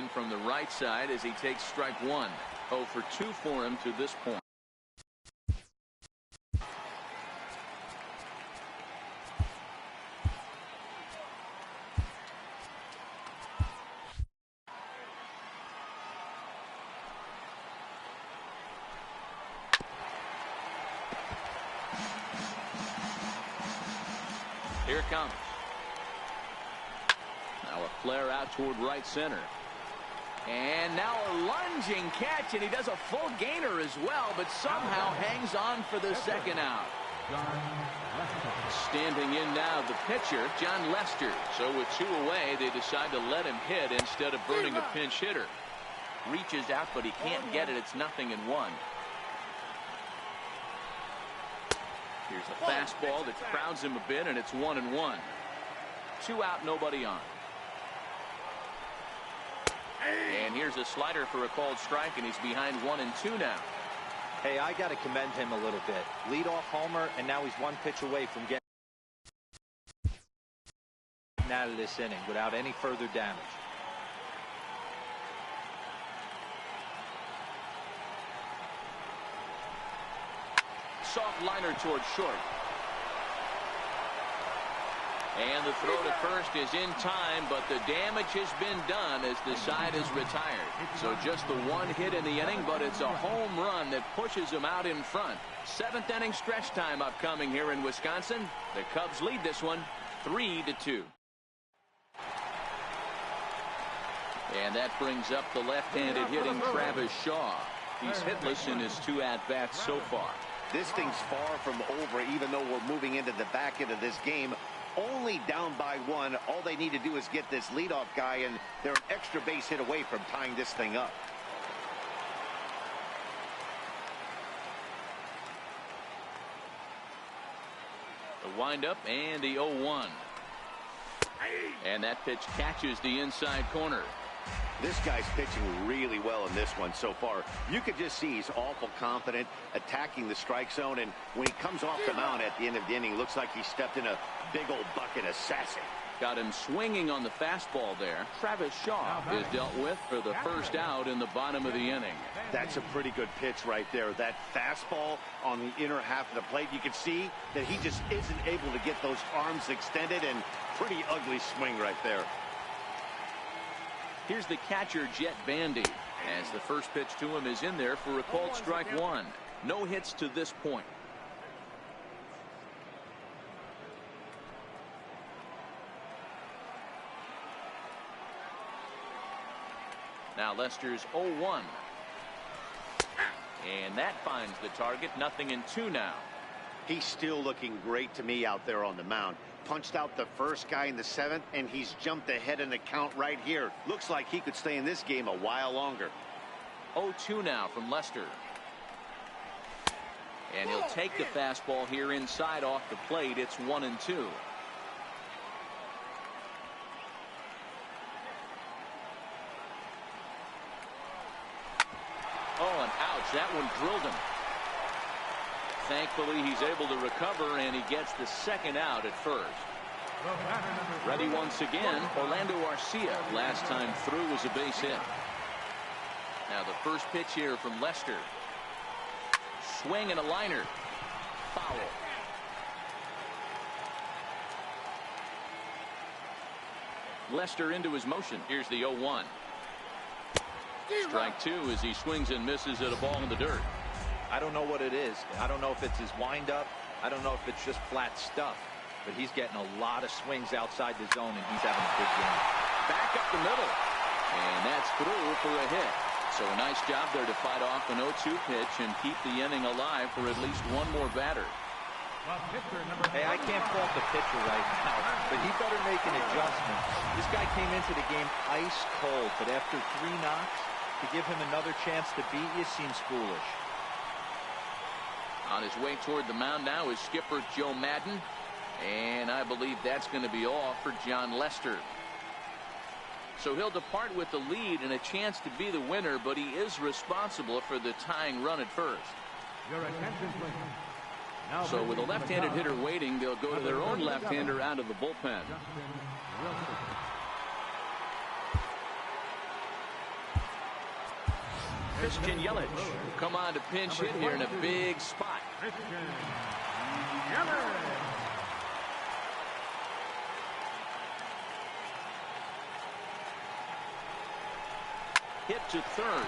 in from the right side as he takes strike one. 0 for 2 for him to this point. Here it comes. Now a flare out toward right center. And now a lunging catch, and he does a full gainer as well, but somehow hangs on for the second out. Standing in now the pitcher, John Lester. So with 2 away, they decide to let him hit instead of burning a pinch hitter. Reaches out, but he can't get it. It's 0-1. Here's a fastball that crowds him a bit, and it's 1-1. 2 out, nobody on. And here's a slider for a called strike, and he's behind 1-2 now. Hey, I got to commend him a little bit. Leadoff homer, and now he's 1 pitch away from getting out of this inning without any further damage. Soft liner towards short. And the throw to first is in time, but the damage has been done as the side is retired. So just the 1 hit in the inning, but it's a home run that pushes him out in front. 7th inning stretch time upcoming here in Wisconsin. The Cubs lead this one 3-2. And that brings up the left-handed hitting Travis Shaw. He's hitless in his 2 at-bats so far. This thing's far from over, even though we're moving into the back end of this game. Only down by 1. All they need to do is get this leadoff guy, and they're an extra base hit away from tying this thing up. The windup and the 0-1. And that pitch catches the inside corner. This guy's pitching really well in this one so far. You could just see he's awful confident attacking the strike zone, and when he comes off the mound at the end of the inning, looks like he stepped in a big old bucket of sassy. Got him swinging on the fastball there. Travis Shaw is dealt with for the first out in the bottom of the inning. That's a pretty good pitch right there. That fastball on the inner half of the plate, you can see that he just isn't able to get those arms extended, and pretty ugly swing right there. Here's the catcher, Jet Bandy, as the first pitch to him is in there for a called strike 1. No hits to this point. Now Lester's 0-1. And that finds the target. 0-2 now. He's still looking great to me out there on the mound. Punched out the first guy in the 7th, and he's jumped ahead in the count right here. Looks like he could stay in this game a while longer. 0-2 now from Lester. And he'll take the fastball here inside off the plate. It's 1-2. Oh, and ouch, that one drilled him. Thankfully, he's able to recover, and he gets the second out at first. Ready once again, Orlando Arcia. Last time through was a base hit. Now the first pitch here from Lester. Swing and a liner. Foul. Lester into his motion. Here's the 0-1. Strike 2 as he swings and misses at a ball in the dirt. I don't know what it is. I don't know if it's his windup. I don't know if it's just flat stuff. But he's getting a lot of swings outside the zone, and he's having a big game. Back up the middle. And that's through for a hit. So a nice job there to fight off an 0-2 pitch and keep the inning alive for at least one more batter. Hey, I can't fault the pitcher right now, but he better make an adjustment. This guy came into the game ice cold, but after 3 knocks, to give him another chance to beat you seems foolish. On his way toward the mound now is skipper Joe Madden. And I believe that's going to be all for John Lester. So he'll depart with the lead and a chance to be the winner, but he is responsible for the tying run at first. So with a left-handed hitter waiting, they'll go to their own left-hander out of the bullpen. Christian Yelich will come on to pinch hit here in a big spot. Hit to third.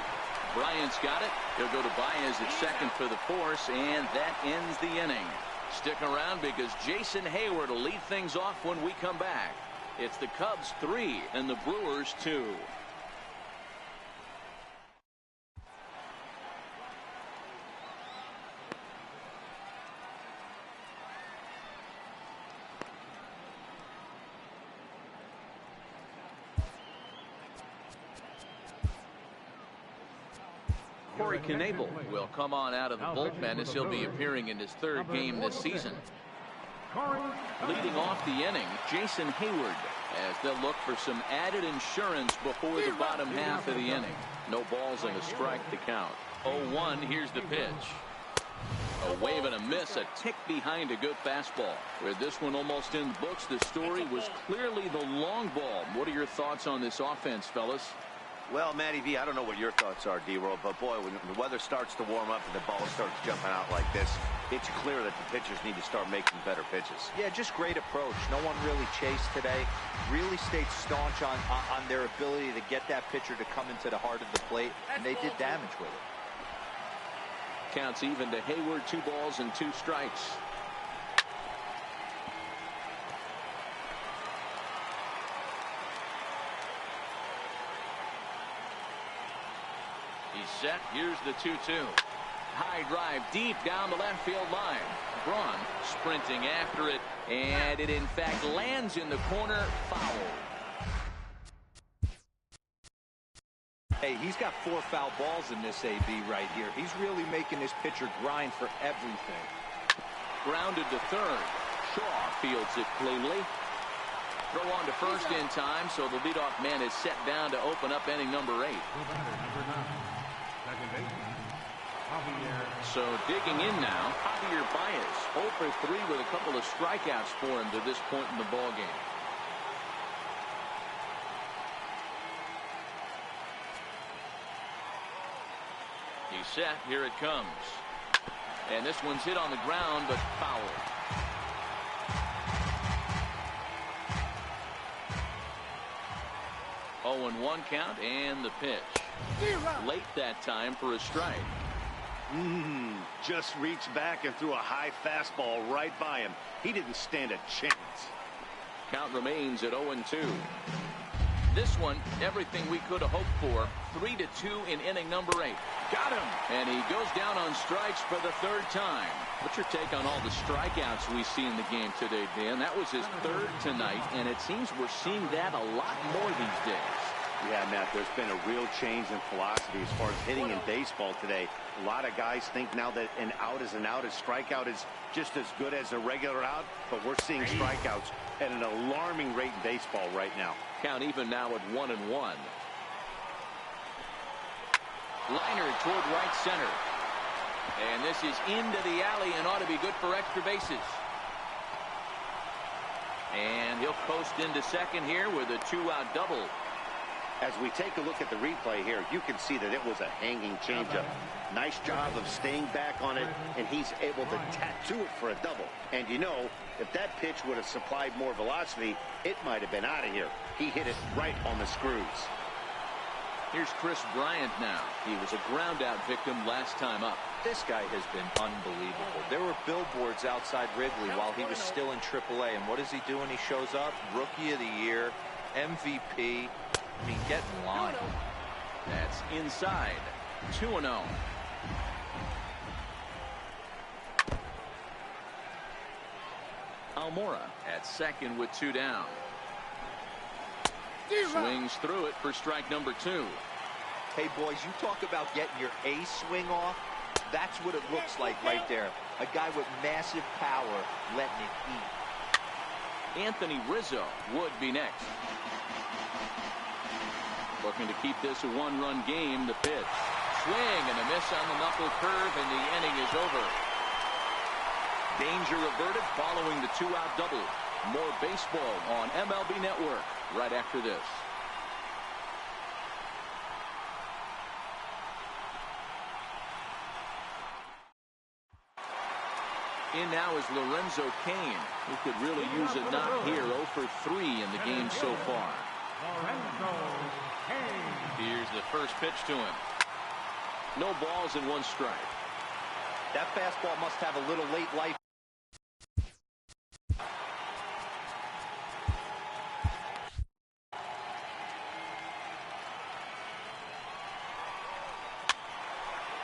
Bryant's got it. He'll go to Baez at second for the force, and that ends the inning. Stick around because Jason Hayward will lead things off when we come back. It's the Cubs 3 and the Brewers 2. Corey Knebel will come on out of the bullpen as he'll be appearing in his third game this season. Leading off the inning, Jason Hayward, as they'll look for some added insurance before the bottom half of the inning. No balls and a strike to count. 0-1, here's the pitch. A wave and a miss, a tick behind a good fastball. With this one almost in the books, the story was clearly the long ball. What are your thoughts on this offense, fellas? Well, Matty V, I don't know what your thoughts are, D-Roll, but boy, when the weather starts to warm up and the ball starts jumping out like this, it's clear that the pitchers need to start making better pitches. Yeah, just great approach. No one really chased today. Really stayed staunch on their ability to get that pitcher to come into the heart of the plate, and they did damage with it. Counts even to Hayward, 2 balls and 2 strikes. He's set. Here's the 2-2. High drive deep down the left field line. Braun sprinting after it, and it in fact lands in the corner. Foul. Hey, he's got 4 foul balls in this AB right here. He's really making this pitcher grind for everything. Grounded to third. Shaw fields it cleanly. Throw on to first in time, so the leadoff man is set down to open up inning number 8. So digging in now, Javier Baez, 0 for 3 with a couple of strikeouts for him to this point in the ball game. He's set. Here it comes. And this one's hit on the ground, but foul. Oh, and 1 count, and the pitch. Late that time for a strike. Just reached back and threw a high fastball right by him. He didn't stand a chance. Count remains at 0-2. This one, everything we could have hoped for. 3-2 in inning number 8. Got him! And he goes down on strikes for the 3rd time. What's your take on all the strikeouts we see in the game today, Dan? That was his 3rd tonight, and it seems we're seeing that a lot more these days. Yeah, Matt, there's been a real change in philosophy as far as hitting in baseball today. A lot of guys think now that an out is an out. A strikeout is just as good as a regular out, but we're seeing strikeouts at an alarming rate in baseball right now. Count even now at 1-1. Liner toward right center. And this is into the alley and ought to be good for extra bases. And he'll coast into second here with a 2-out double. As we take a look at the replay here, you can see that it was a hanging changeup. Nice job of staying back on it, and he's able to tattoo it for a double. And you know, if that pitch would have supplied more velocity, it might have been out of here. He hit it right on the screws. Here's Chris Bryant now. He was a ground-out victim last time up. This guy has been unbelievable. There were billboards outside Wrigley while he was still in AAA, and what does he do when he shows up? Rookie of the Year, MVP. I mean, get in line. That's inside. 2-0. Almora at second with 2 down. Swings through it for strike number 2. Hey, boys, you talk about getting your A swing off. That's what it looks like right there. A guy with massive power letting it eat. Anthony Rizzo would be next. Looking to keep this a 1-run game. The pitch. Swing and a miss on the knuckle curve, and the inning is over. Danger averted following the 2-out double. More baseball on MLB Network right after this. In now is Lorenzo Cain, who could really use a knock here. 0 for 3 in the game so far. Here's the first pitch to him. No balls and 1 strike. That fastball must have a little late life.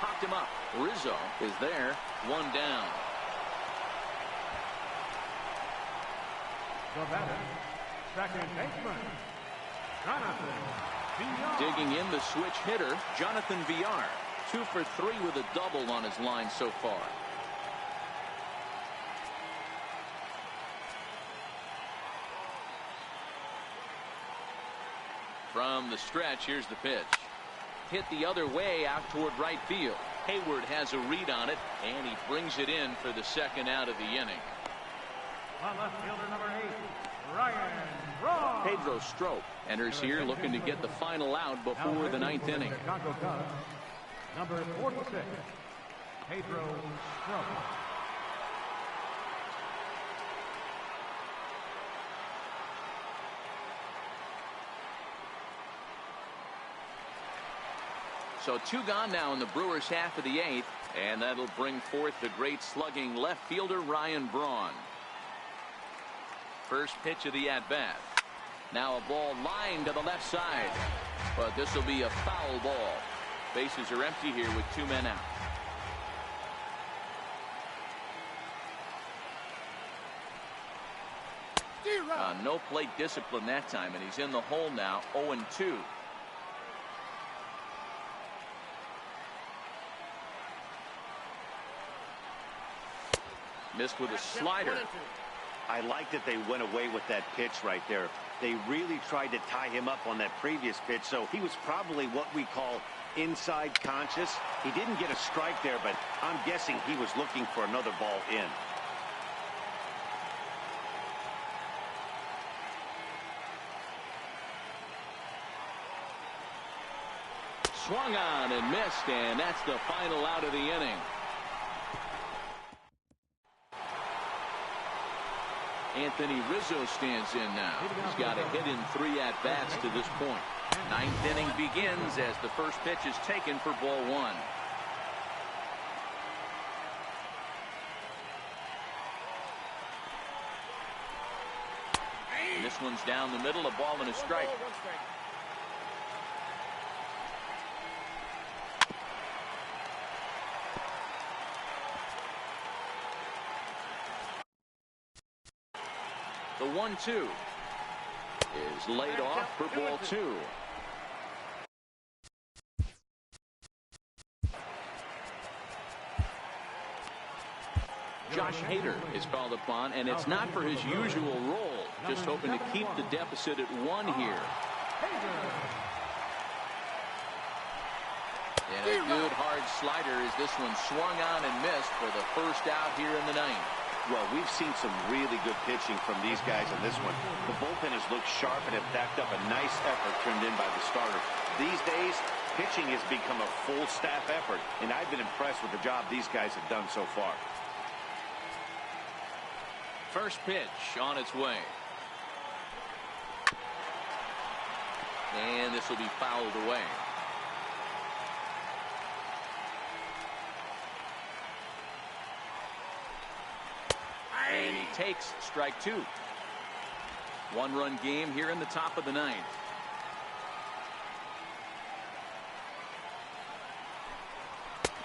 Popped him up. Rizzo is there. 1 down. The batter, second baseman, Jonathan Villar. Digging in the switch hitter, Jonathan Villar. 2 for 3 with a double on his line so far. From the stretch, here's the pitch. Hit the other way out toward right field. Hayward has a read on it, and he brings it in for the second out of the inning. On left fielder number 8, Ryan Braun. Pedro Strop enters here looking to get the final out before the 9th inning. Chicago Cubs, number 46, Pedro Strop. So 2 gone now in the Brewers' half of the 8th, and that'll bring forth the great slugging left fielder Ryan Braun. First pitch of the at-bat. Now a ball lined to the left side, but this will be a foul ball. Bases are empty here with 2 men out. No plate discipline that time, and he's in the hole now. 0-2. Missed with a slider. I like that they went away with that pitch right there. They really tried to tie him up on that previous pitch, so he was probably what we call inside conscious. He didn't get a strike there, but I'm guessing he was looking for another ball in. Swung on and missed, and that's the final out of the inning. Anthony Rizzo stands in now. He's got a hit in 3 at-bats to this point. 9th inning begins as the first pitch is taken for ball 1. And this one's down the middle, a ball and a strike. The 1-2 is laid off for ball 2. Josh Hader is called upon, and it's not for his usual role. Just hoping to keep the deficit at 1 here. And a good hard slider as this one swung on and missed for the first out here in the 9th. Well, we've seen some really good pitching from these guys in this one. The bullpen has looked sharp and have backed up a nice effort turned in by the starter. These days, pitching has become a full staff effort, and I've been impressed with the job these guys have done so far. First pitch on its way. And this will be fouled away. And he takes strike 2. 1-run game here in the top of the 9th.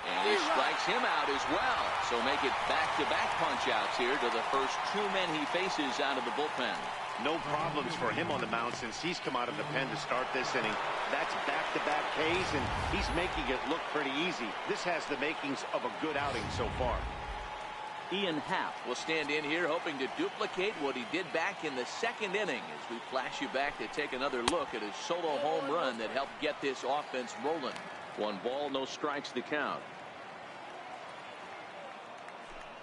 And he strikes him out as well. So make it back-to-back punch-outs here to the first 2 men he faces out of the bullpen. No problems for him on the mound since he's come out of the pen to start this inning. That's back-to-back Ks, and he's making it look pretty easy. This has the makings of a good outing so far. Ian Happ will stand in here hoping to duplicate what he did back in the 2nd inning as we flash you back to take another look at his solo home run that helped get this offense rolling. 1 ball, no strikes to count.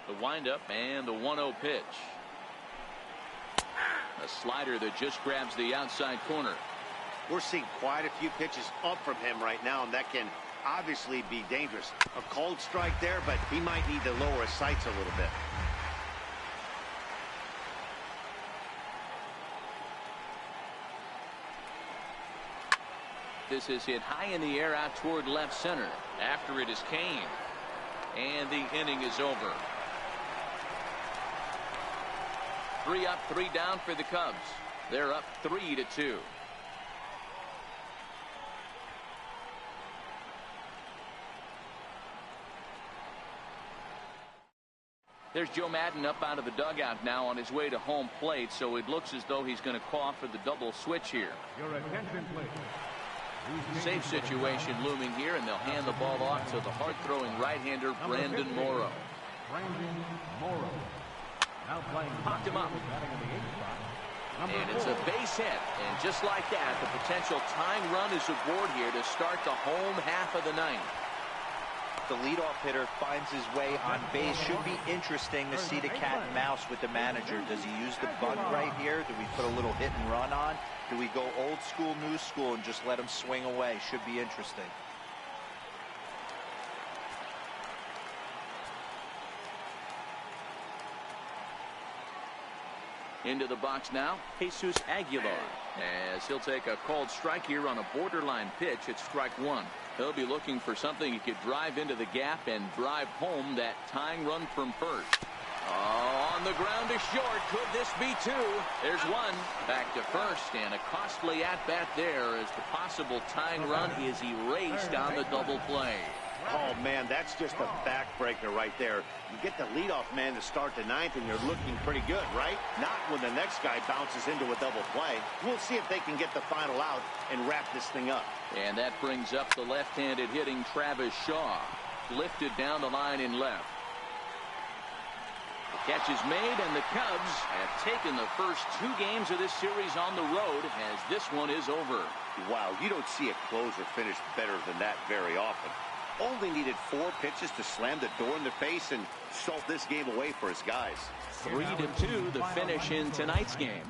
The windup and the 1-0 pitch. A slider that just grabs the outside corner. We're seeing quite a few pitches up from him right now, and that can obviously be dangerous. A cold strike there, but he might need to lower his sights a little bit. This is hit high in the air out toward left center. After it is Kane. And the inning is over. 3 up, 3 down for the Cubs. They're up 3-2. There's Joe Madden up out of the dugout now on his way to home plate, so it looks as though he's going to call for the double switch here. Your attention, please. Safe situation looming here, and they'll hand the ball off to the hard-throwing right-hander Brandon Morrow. Brandon Morrow. Now playing. Popped him up. Batting in the 8th spot. And it's a base hit. And just like that, the potential tying run is aboard here to start the home half of the ninth. The leadoff hitter finds his way on base. Should be interesting to see the cat and mouse with the manager. Does he use the bunt right here? Do we put a little hit and run on? Do we go old school, new school, and just let him swing away? Should be interesting. Into the box now, Jesus Aguilar, as he'll take a called strike here on a borderline pitch at strike 1. He'll be looking for something he could drive into the gap and drive home that tying run from first. Oh, on the ground to short. Could this be 2? There's 1. Back to first, and a costly at-bat there as the possible tying run is erased on the double play. Oh, man, that's just a backbreaker right there. You get the leadoff man to start the 9th, and you're looking pretty good, right? Not when the next guy bounces into a double play. We'll see if they can get the final out and wrap this thing up. And that brings up the left-handed hitting Travis Shaw. Lifted down the line in left. The catch is made, and the Cubs have taken the first 2 games of this series on the road as this one is over. Wow, you don't see a closer finish better than that very often. Only needed 4 pitches to slam the door in the face and salt this game away for his guys. 3-2 the finish in tonight's game.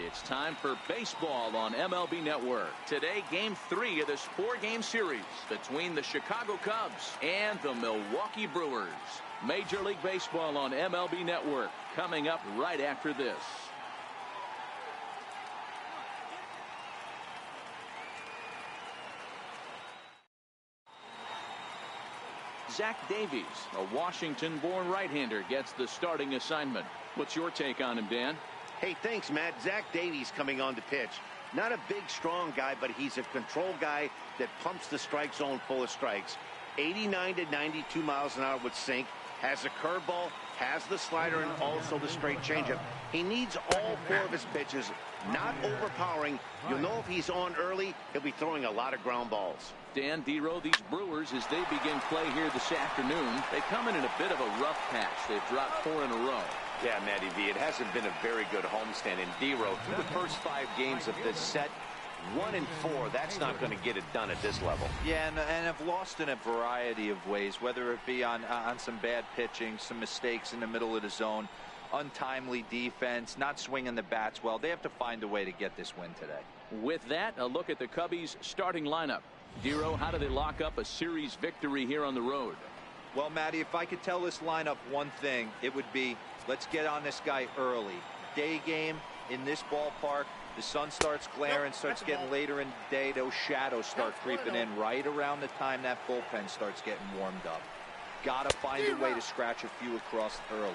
It's time for baseball on MLB Network. Today, Game 3 of this 4-game series between the Chicago Cubs and the Milwaukee Brewers. Major League Baseball on MLB Network coming up right after this. Zach Davies, a Washington-born right-hander, gets the starting assignment. What's your take on him, Dan? Hey, thanks, Matt. Zach Davies coming on to pitch. Not a big, strong guy, but he's a control guy that pumps the strike zone full of strikes. 89 to 92 miles an hour with sink. Has a curveball, has the slider, and also the straight changeup. He needs all 4 of his pitches, not overpowering. You'll know if he's on early, he'll be throwing a lot of ground balls. Dan Dero, these Brewers, as they begin play here this afternoon, they come in a bit of a rough patch. They've dropped 4 in a row. Yeah, Matty V, it hasn't been a very good homestand. And Dero, through the first 5 games of this set, 1 and 4, that's not going to get it done at this level. Yeah, and have lost in a variety of ways, whether it be on some bad pitching, some mistakes in the middle of the zone, untimely defense, not swinging the bats well. They have to find a way to get this win today. With that, a look at the Cubbies' starting lineup. Dero, how do they lock up a series victory here on the road? Well, Matty, if I could tell this lineup one thing, it would be let's get on this guy early. Day game in this ballpark, the sun starts glaring, starts getting later in the day. Those shadows start creeping in right around the time that bullpen starts getting warmed up. Got to find a way to scratch a few across early.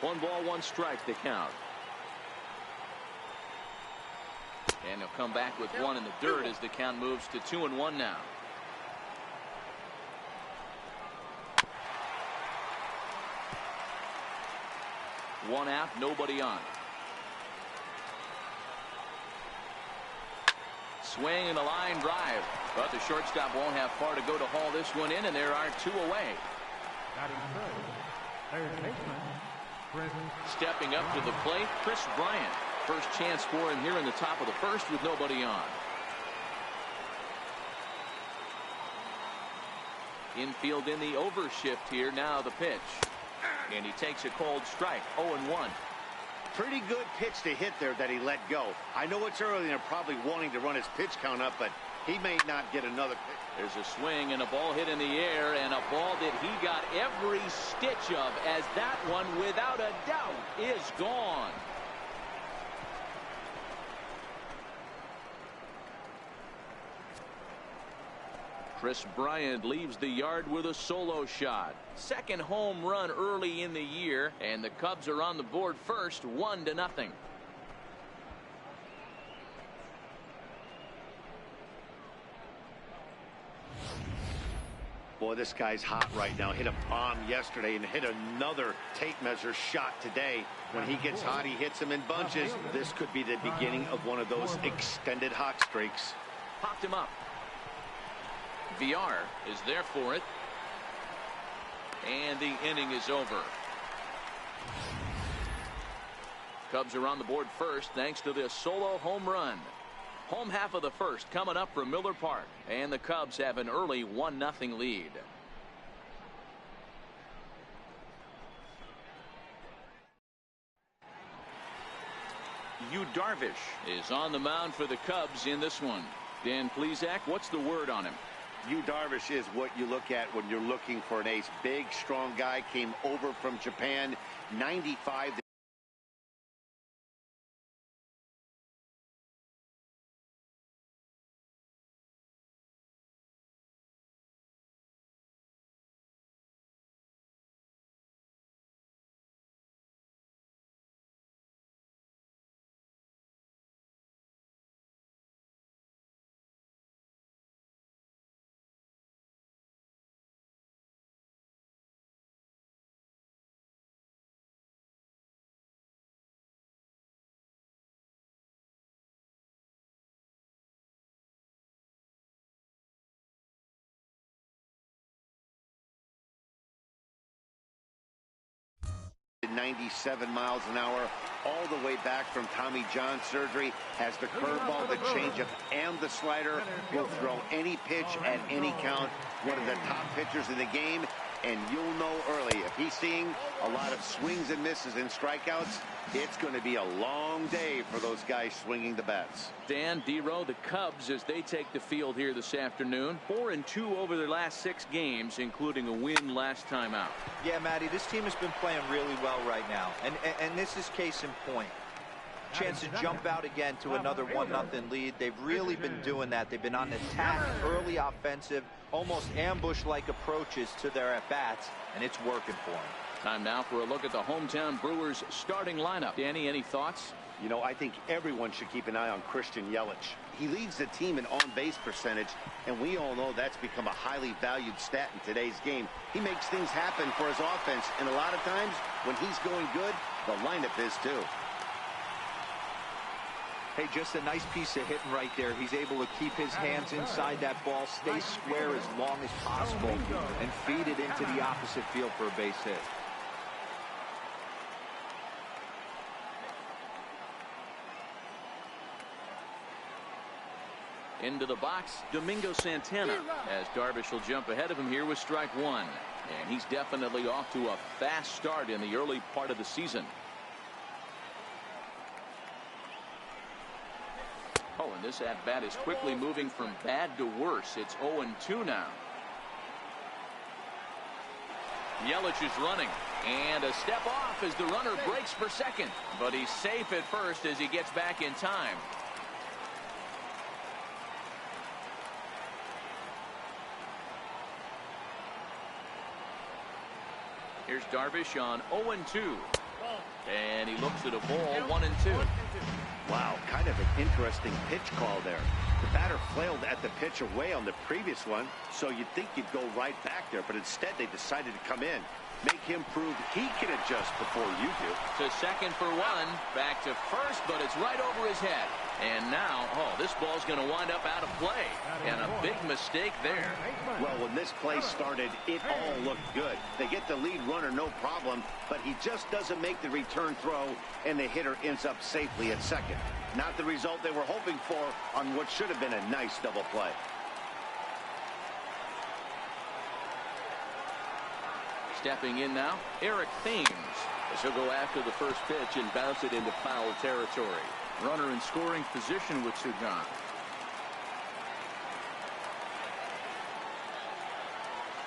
1 ball, 1 strike to count. And he'll come back with 1 in the dirt as the count moves to 2-1 now. One out, nobody on. Swing and a line drive, but the shortstop won't have far to go to haul this one in, and there are 2 away. Stepping up to the plate, Chris Bryant. First chance for him here in the top of the first with nobody on. Infield in the overshift here. Now the pitch. And he takes a cold strike. 0-1. Pretty good pitch to hit there that he let go. I know it's early and they're probably wanting to run his pitch count up, but he may not get another pitch. There's a swing and a ball hit in the air, and a ball that he got every stitch of, as that one, without a doubt, is gone. Chris Bryant leaves the yard with a solo shot. Second home run early in the year, and the Cubs are on the board first, 1-0. Boy, this guy's hot right now. Hit a bomb yesterday and hit another tape measure shot today. When he gets hot, he hits them in bunches. This could be the beginning of one of those extended hot streaks. Popped him up. VR is there for it. And the inning is over. Cubs are on the board first thanks to this solo home run. Home half of the first coming up from Miller Park, and the Cubs have an early 1-0 lead. Yu Darvish is on the mound for the Cubs in this one. Dan Plesac, what's the word on him? Yu Darvish is what you look at when you're looking for an ace. Big, strong guy, came over from Japan, 95. At 97 miles an hour, all the way back from Tommy John surgery, has the curveball, the changeup, and the slider. Will throw any pitch at any count. One of the top pitchers in the game, and you'll know early if he's seeing a lot of swings and misses and strikeouts, it's going to be a long day for those guys swinging the bats. Dan, Dero, the Cubs, as they take the field here this afternoon, 4-2 over their last 6 games, including a win last time out. Yeah, Matty, this team has been playing really well right now, and this is case in point. Chance to jump out again to another 1-0 lead. They've really been doing that. They've been on the attack, early offensive, almost ambush-like approaches to their at-bats, and it's working for them. Time now for a look at the hometown Brewers starting lineup. Danny, any thoughts? You know, I think everyone should keep an eye on Christian Yelich. He leads the team in on-base percentage, and we all know that's become a highly valued stat in today's game. He makes things happen for his offense, and a lot of times when he's going good, the lineup is too. Hey, just a nice piece of hitting right there. He's able to keep his hands inside that ball, stay square as long as possible, and feed it into the opposite field for a base hit. Into the box, Domingo Santana, as Darvish will jump ahead of him here with strike 1. And he's definitely off to a fast start in the early part of the season. Oh, and this at-bat is quickly moving from bad to worse. It's 0-2 now. Yelich is running, and a step off as the runner breaks for second, but he's safe at first as he gets back in time. Here's Darvish on 0-2, and he looks at a ball 1-2. Wow, kind of an interesting pitch call there. The batter flailed at the pitch away on the previous one, so you'd think you'd go right back there, but instead they decided to come in. Make him prove he can adjust before you do. To second for one, back to first, but it's right over his head. And now, this ball's going to wind up out of play. And a big mistake there. Well, when this play started, it all looked good. They get the lead runner, no problem, but he just doesn't make the return throw, and the hitter ends up safely at second. Not the result they were hoping for on what should have been a nice double play. Stepping in now, Eric Thames, as he'll go after the first pitch and bounce it into foul territory. Runner in scoring position with two gone.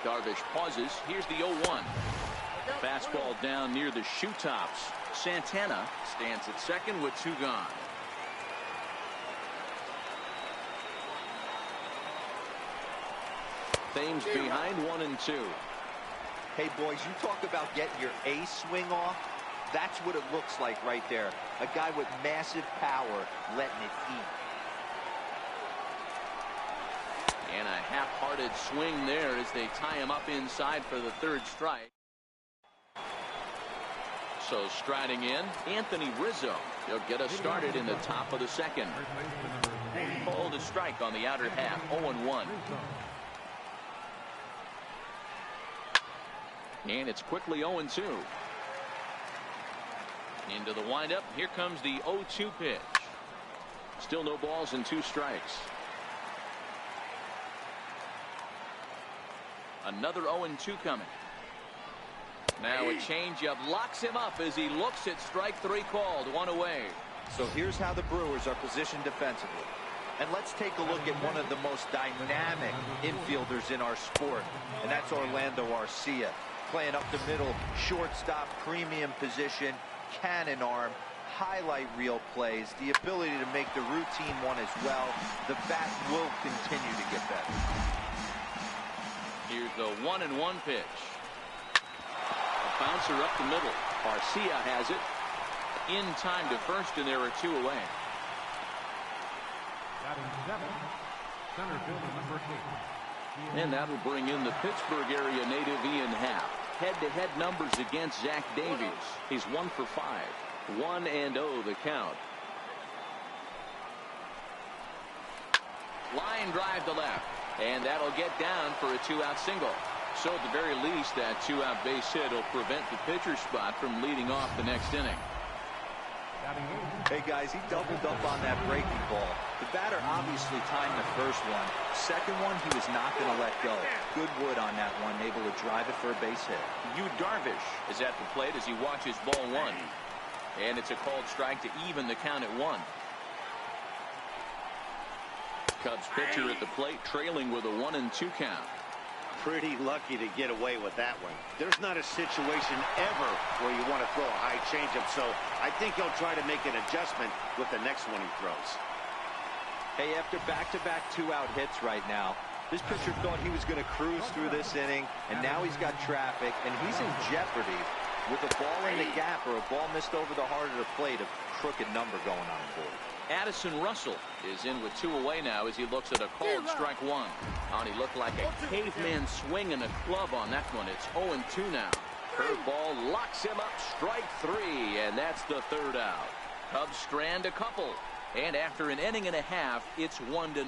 Darvish pauses. Here's the 0-1. Fastball down near the shoe tops. Santana stands at second with two gone. Thames behind 1-2. Hey, boys, you talk about getting your A swing off. That's what it looks like right there. A guy with massive power letting it eat. And a half-hearted swing there as they tie him up inside for the third strike. So striding in, Anthony Rizzo. He'll get us started in the top of the second. Called a strike on the outer half, 0-1. And it's quickly 0-2. Into the windup. Here comes the 0-2 pitch. Still no balls and two strikes. Another 0-2 coming. Now a changeup locks him up as he looks at strike three called. One away. So here's how the Brewers are positioned defensively. And let's take a look at one of the most dynamic infielders in our sport, and that's Orlando Arcia. Playing up the middle, shortstop, premium position, cannon arm, highlight reel plays, the ability to make the routine one as well. The bat will continue to get better. Here's the 1-1 pitch. A bouncer up the middle. Arcia has it. In time to first, and there are two away. And that'll bring in the Pittsburgh area native Ian Happ. Head-to-head numbers against Zach Davies. He's 1 for 5. 1-0 the count. Line drive to left. And that'll get down for a two-out single. So at the very least, that two-out base hit will prevent the pitcher's spot from leading off the next inning. Hey guys, he doubled up on that breaking ball. The batter obviously timed the first one. Second one, he was not going to let go. Good wood on that one, able to drive it for a base hit. Yu Darvish is at the plate as he watches ball one. And it's a called strike to even the count at 1. Cubs pitcher at the plate trailing with a 1-2 count. Pretty lucky to get away with that one. There's not a situation ever where you want to throw a high changeup, so I think he'll try to make an adjustment with the next one he throws. Hey, after back-to-back two-out hits right now, this pitcher thought he was going to cruise through this inning, and now he's got traffic, and he's in jeopardy with a ball in the gap or a ball missed over the heart of the plate, a crooked number going on the board. Addison Russell is in with two away now as he looks at a called strike one. He looked like a caveman swinging a club on that one. It's 0-2 now. Curveball locks him up, strike 3, and that's the third out. Cubs strand a couple, and after an inning and a half, it's 1-0.